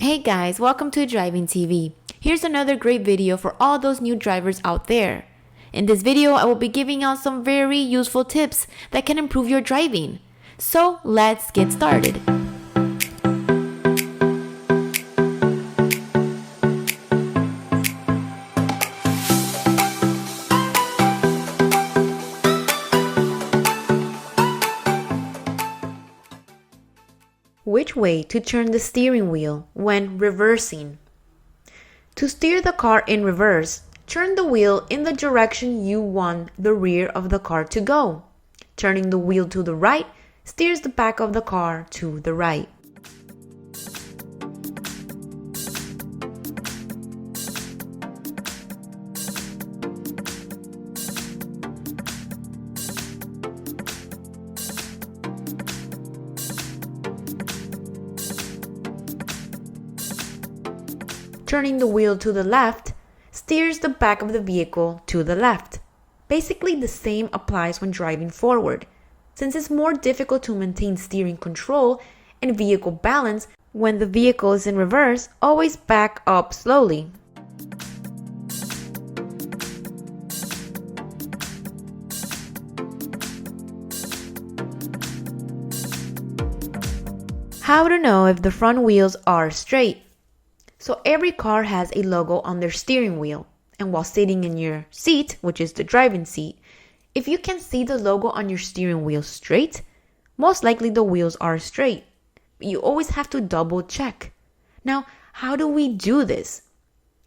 Hey guys, welcome to Driving TV. Here's another great video for all those new drivers out there. In this video, I will be giving out some very useful tips that can improve your driving. So let's get started. Which way to turn the steering wheel when reversing? To steer the car in reverse, turn the wheel in the direction you want the rear of the car to go. Turning the wheel to the right steers the back of the car to the right. Turning the wheel to the left steers the back of the vehicle to the left. Basically, the same applies when driving forward, since it's more difficult to maintain steering control and vehicle balance when the vehicle is in reverse. Always back up slowly. How to know if the front wheels are straight? So every car has a logo on their steering wheel, and while sitting in your seat, which is the driving seat, if you can see the logo on your steering wheel straight, most likely the wheels are straight. But you always have to double check. Now, how do we do this?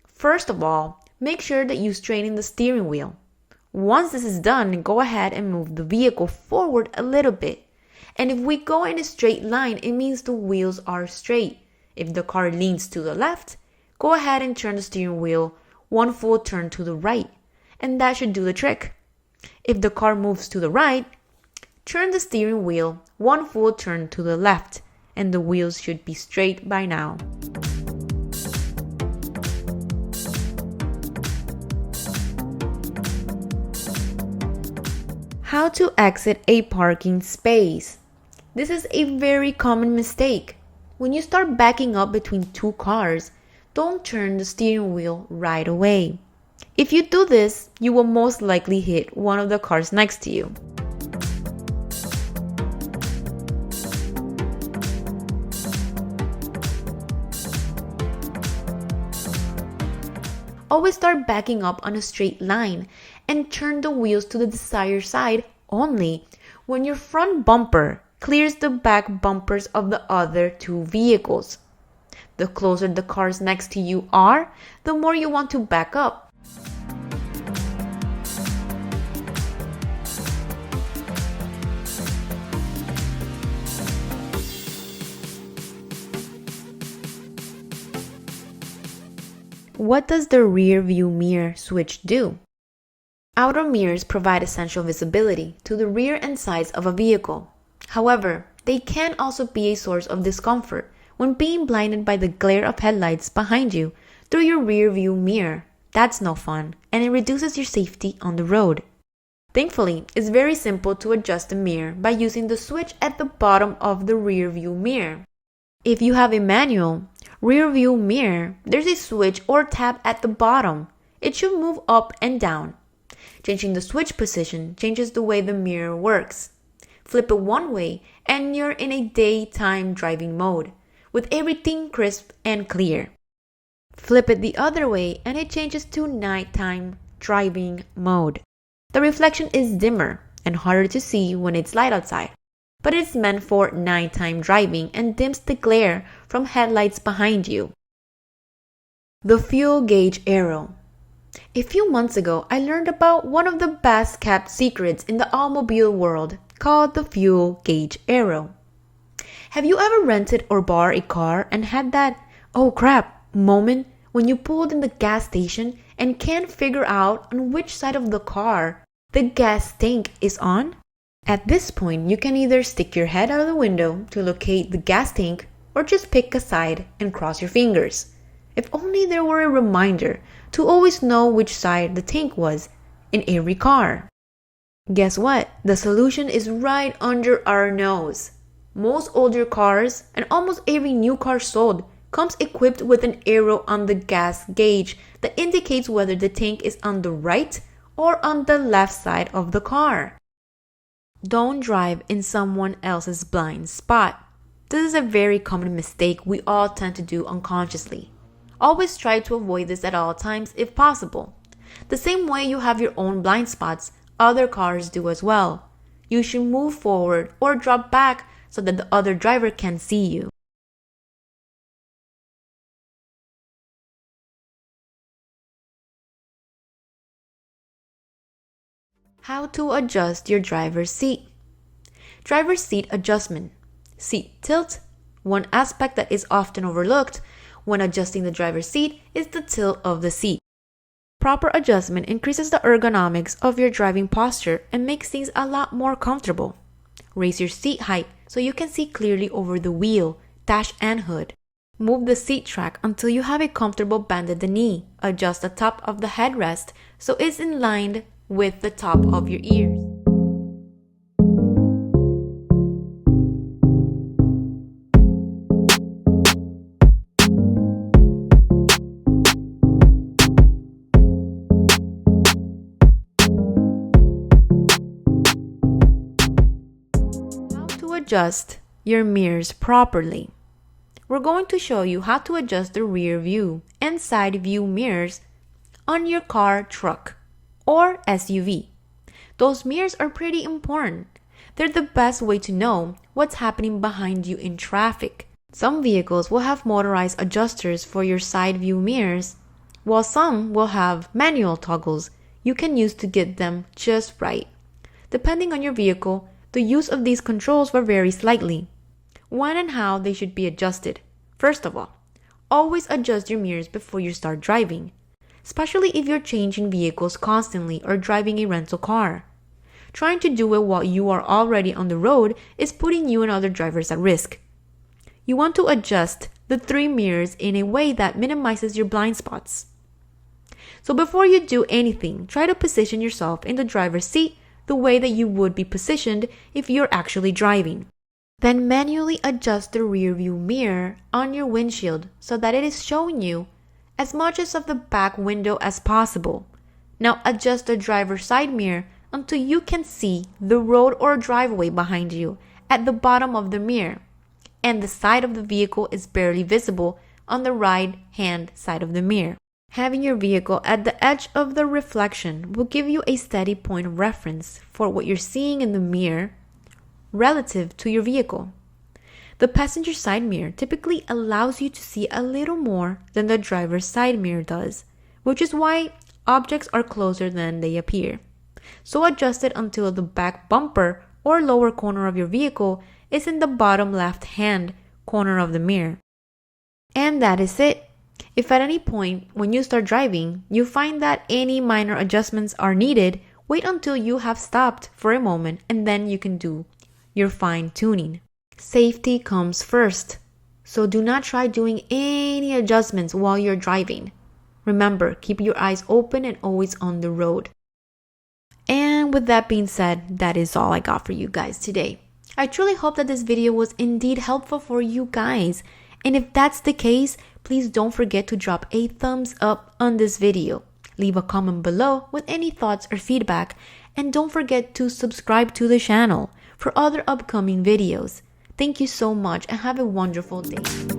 First of all, make sure that you straighten the steering wheel. Once this is done, go ahead and move the vehicle forward a little bit. And if we go in a straight line, it means the wheels are straight. If the car leans to the left, go ahead and turn the steering wheel one full turn to the right, and that should do the trick. If the car moves to the right, turn the steering wheel one full turn to the left, and the wheels should be straight by now. How to exit a parking space. This is a very common mistake. When you start backing up between two cars, don't turn the steering wheel right away. If you do this, you will most likely hit one of the cars next to you. Always start backing up on a straight line and turn the wheels to the desired side only when your front bumper clears the back bumpers of the other two vehicles. The closer the cars next to you are, the more you want to back up. What does the rear view mirror switch do? Outer mirrors provide essential visibility to the rear and sides of a vehicle. However, they can also be a source of discomfort when being blinded by the glare of headlights behind you through your rear view mirror. That's no fun, and it reduces your safety on the road. Thankfully, it's very simple to adjust the mirror by using the switch at the bottom of the rear view mirror. If you have a manual rear view mirror, there's a switch or tab at the bottom. It should move up and down. Changing the switch position changes the way the mirror works. Flip it one way and you're in a daytime driving mode, with everything crisp and clear. Flip it the other way and it changes to nighttime driving mode. The reflection is dimmer and harder to see when it's light outside, but it's meant for nighttime driving and dims the glare from headlights behind you. The fuel gauge arrow. A few months ago, I learned about one of the best kept secrets in the automobile world, called the fuel gauge arrow. Have you ever rented or bought a car and had that "oh crap" moment when you pulled in the gas station and can't figure out on which side of the car the gas tank is on? At this point, you can either stick your head out of the window to locate the gas tank or just pick a side and cross your fingers. If only there were a reminder to always know which side the tank was in every car. Guess what? The solution is right under our nose. Most older cars and almost every new car sold comes equipped with an arrow on the gas gauge that indicates whether the tank is on the right or on the left side of the car. Don't drive in someone else's blind spot. This is a very common mistake we all tend to do unconsciously. Always try to avoid this at all times if possible. The same way you have your own blind spots, other cars do as well. You should move forward or drop back so that the other driver can see you. How to adjust your driver's seat. Driver's seat adjustment. Seat tilt. One aspect that is often overlooked when adjusting the driver's seat is the tilt of the seat. Proper adjustment increases the ergonomics of your driving posture and makes things a lot more comfortable. Raise your seat height so you can see clearly over the wheel, dash, and hood. Move the seat track until you have a comfortable bend at the knee. Adjust the top of the headrest so it's in line with the top of your ears. How to adjust your mirrors properly. We're going to show you how to adjust the rear view and side view mirrors on your car, truck, or SUV. Those mirrors are pretty important. They're the best way to know what's happening behind you in traffic. Some vehicles will have motorized adjusters for your side view mirrors, while some will have manual toggles you can use to get them just right. Depending on your vehicle, the use of these controls will vary slightly. When and how they should be adjusted. First of all, always adjust your mirrors before you start driving, especially if you're changing vehicles constantly or driving a rental car. Trying to do it while you are already on the road is putting you and other drivers at risk. You want to adjust the 3 mirrors in a way that minimizes your blind spots. So before you do anything, try to position yourself in the driver's seat the way that you would be positioned if you're actually driving. Then manually adjust the rear view mirror on your windshield so that it is showing you as much as of the back window as possible. Now adjust the driver's side mirror until you can see the road or driveway behind you at the bottom of the mirror, and the side of the vehicle is barely visible on the right-hand side of the mirror. Having your vehicle at the edge of the reflection will give you a steady point of reference for what you're seeing in the mirror relative to your vehicle. The passenger side mirror typically allows you to see a little more than the driver's side mirror does, which is why objects are closer than they appear. So adjust it until the back bumper or lower corner of your vehicle is in the bottom left-hand corner of the mirror. And that is it. If at any point when you start driving, you find that any minor adjustments are needed, wait until you have stopped for a moment and then you can do your fine-tuning. Safety comes first, so do not try doing any adjustments while you're driving. Remember, keep your eyes open and always on the road. And with that being said, that is all I got for you guys today. I truly hope that this video was indeed helpful for you guys. And if that's the case, please don't forget to drop a thumbs up on this video. Leave a comment below with any thoughts or feedback. And don't forget to subscribe to the channel for other upcoming videos. Thank you so much and have a wonderful day.